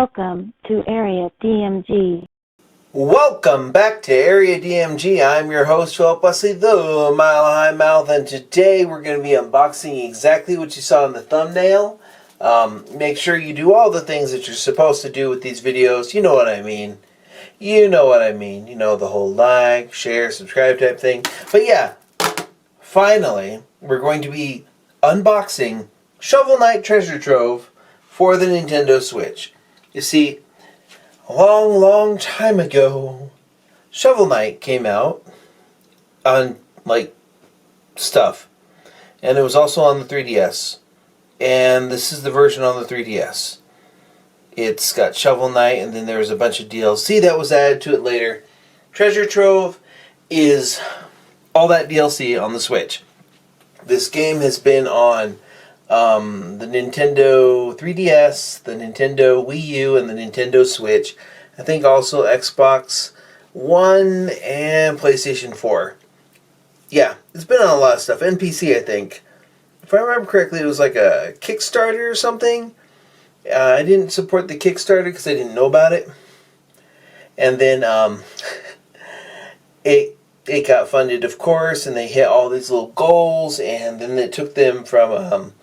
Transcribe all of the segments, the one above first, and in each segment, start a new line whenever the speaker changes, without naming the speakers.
Welcome to Area DMG.
Welcome back to Area DMG. I'm your host, Philip Wesley, the Mile High Mouth, and today we're going to be unboxing exactly what you saw in the thumbnail. Make sure you do all the things that you're supposed to do with these videos. You know what I mean. You know what I mean. You know, the whole like, share, subscribe type thing. But yeah, finally, we're going to be unboxing Shovel Knight Treasure Trove for the Nintendo Switch. You see, a long time ago, Shovel Knight came out on, stuff. And it was also on the 3DS. And this is the version on the 3DS. It's got Shovel Knight, and then there was a bunch of DLC that was added to it later. Treasure Trove is all that DLC on the Switch. This game has been on the Nintendo 3DS, the Nintendo Wii U, and the Nintendo Switch. I think also Xbox One and PlayStation 4. Yeah, it's been on a lot of stuff. And PC, I think. If I remember correctly, it was like a Kickstarter or something. I didn't support the Kickstarter because I didn't know about it. And then it got funded, of course, and they hit all these little goals, and then it took them from,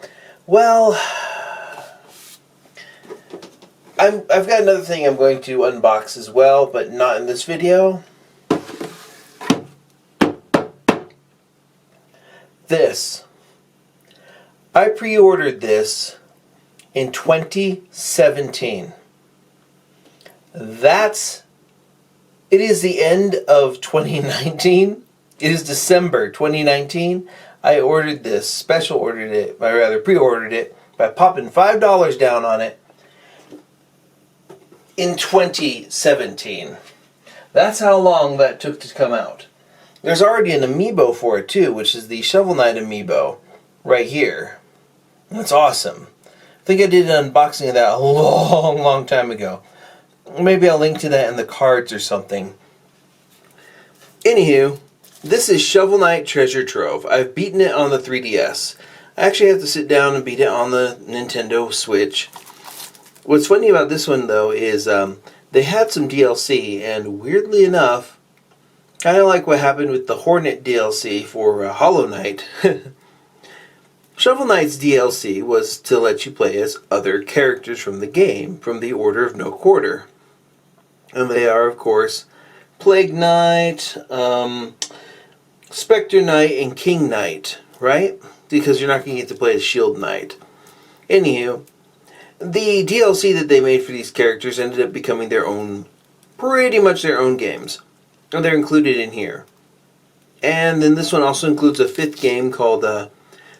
I've got another thing I'm going to unbox as well, but not in this video. This. I pre-ordered this in 2017. It is the end of 2019. It is December 2019. I ordered this, pre-ordered it by popping $5 down on it in 2017. That's how long that took to come out. There's already an amiibo for it too, which is the Shovel Knight amiibo right here. That's awesome. I think I did an unboxing of that a long time ago. Maybe I'll link to that in the cards or something. Anywho, this is Shovel Knight Treasure Trove. I've beaten it on the 3DS. I actually have to sit down and beat it on the Nintendo Switch. What's funny about this one, though, is they had some DLC, and weirdly enough, kind of like what happened with the Hornet DLC for Hollow Knight, Shovel Knight's DLC was to let you play as other characters from the game, from the Order of No Quarter. And they are, of course, Plague Knight, Spectre Knight, and King Knight, right? Because you're not going to get to play as Shield Knight. Anywho, the DLC that they made for these characters ended up becoming their own, pretty much their own games. And they're included in here. And then this one also includes a 5th game called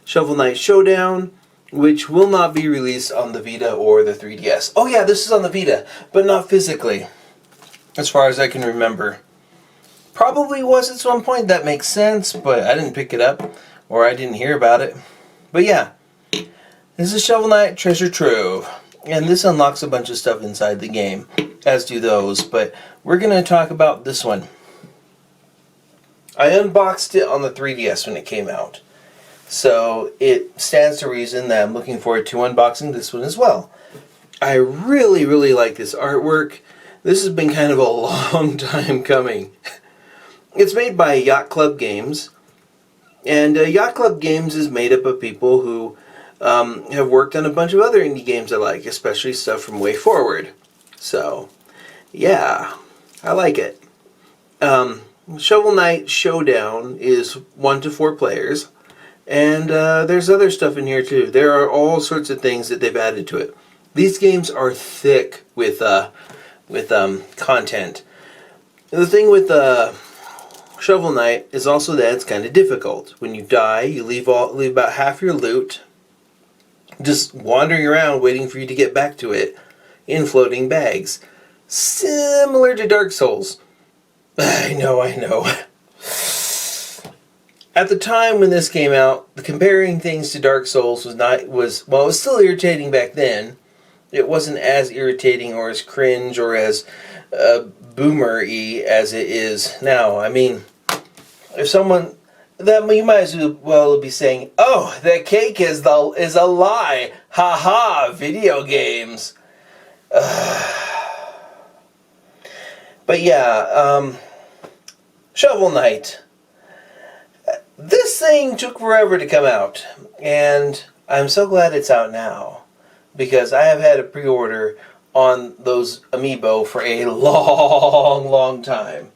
Shovel Knight Showdown, which will not be released on the Vita or the 3DS. Oh yeah, this is on the Vita, but not physically, as far as I can remember. Probably was at some point, that makes sense, but I didn't pick it up, or I didn't hear about it. But yeah, this is Shovel Knight Treasure Trove, and this unlocks a bunch of stuff inside the game, as do those, but we're going to talk about this one. I unboxed it on the 3DS when it came out. So it stands to reason that I'm looking forward to unboxing this one as well. I really like this artwork. This has been kind of a long time coming. It's made by Yacht Club Games. And Yacht Club Games is made up of people who have worked on a bunch of other indie games I like, especially stuff from Way Forward. So, yeah, I like it. Shovel Knight Showdown is 1 to 4 players. And there's other stuff in here too. There are all sorts of things that they've added to it. These games are thick with content. And the thing with Shovel Knight is also that it's kind of difficult. When you die, you leave about half your loot just wandering around waiting for you to get back to it in floating bags. Similar to Dark Souls. I know. At the time when this came out, comparing things to Dark Souls it was still irritating back then. It wasn't as irritating or as cringe or as boomer-y as it is now. I mean, if someone that you might as well be saying, "Oh, that cake is a lie, ha ha, video games." But yeah, Shovel Knight. This thing took forever to come out, and I'm so glad it's out now, because I have had a pre-order on those amiibo for a long time.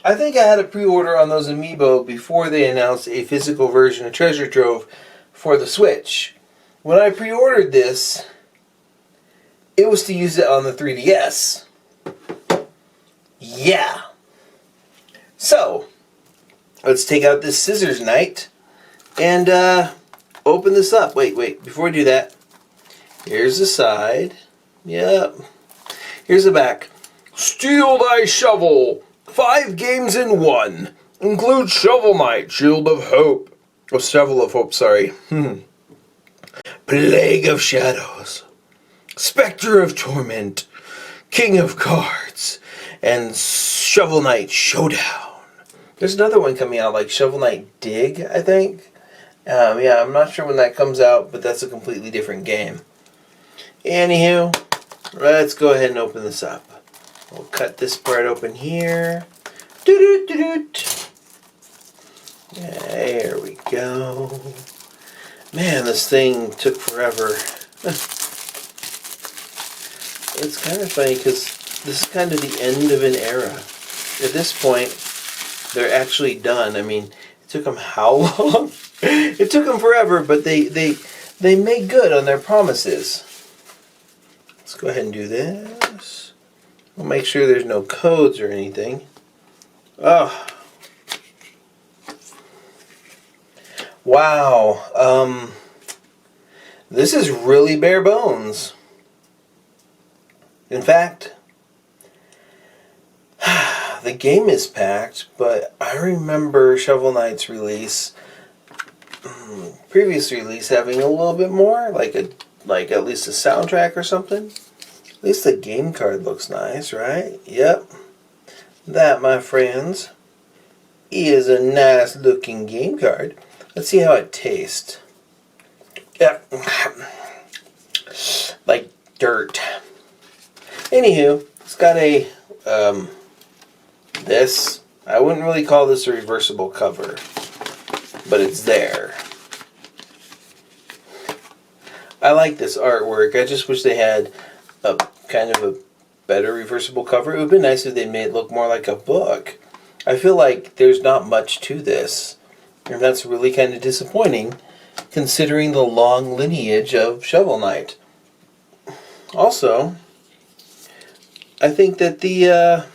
I think I had a pre-order on those amiibo before they announced a physical version of Treasure Trove for the Switch. When I pre-ordered this, it was to use it on the 3DS. Yeah. So, let's take out this Scissors Knight and open this up. Wait, before we do that, here's the side. Yep. Here's the back. Steal thy shovel! 5 games in 1. Includes Shovel Knight, Shield of Hope. Oh, Shovel of Hope, sorry. Plague of Shadows. Spectre of Torment. King of Cards. And Shovel Knight Showdown. There's another one coming out, like Shovel Knight Dig, I think. Yeah, I'm not sure when that comes out, but that's a completely different game. Anywho, let's go ahead and open this up. We'll cut this part open here. There we go. Man, this thing took forever. It's kind of funny because this is kind of the end of an era. At this point, they're actually done. I mean, it took them how long? It took them forever, but they made good on their promises. Let's go ahead and do this. We'll make sure there's no codes or anything. Oh. Wow. This is really bare bones. In fact, the game is packed, but I remember Shovel Knight's release, previous release, having a little bit more, like at least a soundtrack or something. At least the game card looks nice, right? Yep. That, my friends, is a nice looking game card. Let's see how it tastes. Yeah. Like dirt. Anywho, it's got a, this, I wouldn't really call this a reversible cover, but it's there. I like this artwork. I just wish they had a kind of a better reversible cover. It would be nice if they made it look more like a book. I feel like there's not much to this, and that's really kind of disappointing considering the long lineage of Shovel Knight. Also, I think that the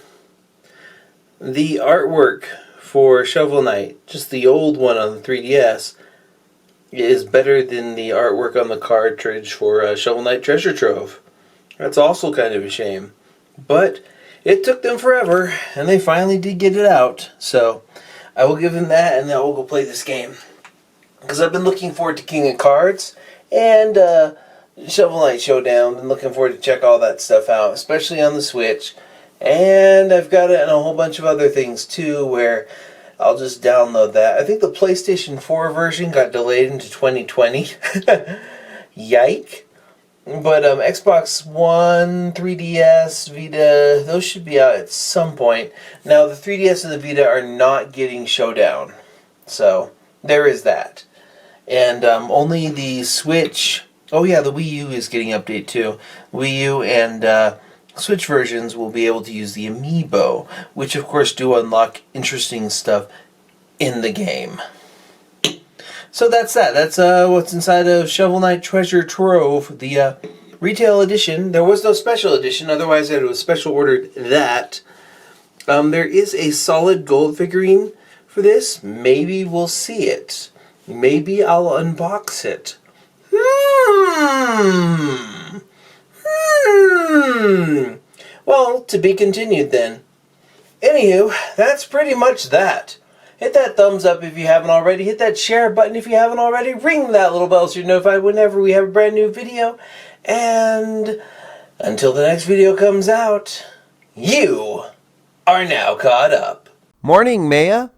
artwork for Shovel Knight, just the old one on the 3DS, is better than the artwork on the cartridge for Shovel Knight Treasure Trove. That's also kind of a shame. But it took them forever, and they finally did get it out. So I will give them that, and then we'll go play this game. Because I've been looking forward to King of Cards and Shovel Knight Showdown. Been looking forward to check all that stuff out, especially on the Switch. And I've got it in a whole bunch of other things too, where I'll just download that. I think the PlayStation 4 version got delayed into 2020. Yike. But Xbox One, 3DS, Vita, those should be out at some point. Now, the 3DS and the Vita are not getting Showdown. So, there is that. And only the Switch... Oh yeah, the Wii U is getting update too. Wii U and Switch versions will be able to use the amiibo, which of course do unlock interesting stuff in the game. So that's that. That's what's inside of Shovel Knight Treasure Trove, the retail edition. There was no special edition, otherwise I would have special ordered that. There is a solid gold figurine for this. Maybe we'll see it. Maybe I'll unbox it. Well, to be continued then. Anywho, that's pretty much that. Hit that thumbs up if you haven't already. Hit that share button if you haven't already. Ring that little bell so you're notified whenever we have a brand new video. And until the next video comes out, you are now caught up. Morning, Maya.